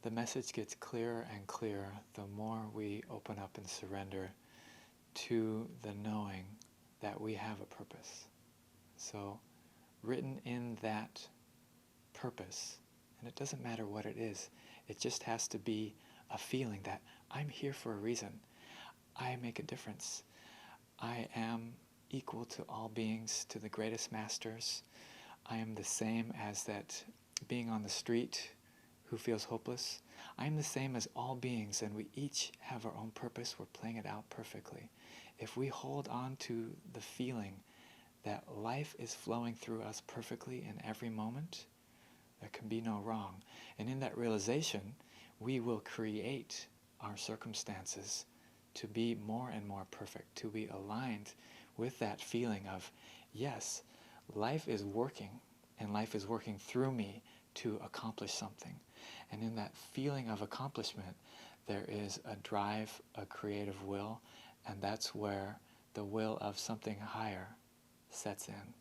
the message gets clearer and clearer the more we open up and surrender to the knowing that we have a purpose. So, written in that purpose, and it doesn't matter what it is, it just has to be a feeling that I'm here for a reason. I make a difference. I am equal to all beings, to the greatest masters. I am the same as that being on the street who feels hopeless. I am the same as all beings, and we each have our own purpose. We're playing it out perfectly. If we hold on to the feeling that life is flowing through us perfectly in every moment, there can be no wrong. And in that realization, we will create our circumstances to be more and more perfect, to be aligned with that feeling of, yes, life is working, and life is working through me to accomplish something. And in that feeling of accomplishment, there is a drive, a creative will, and that's where the will of something higher sets in.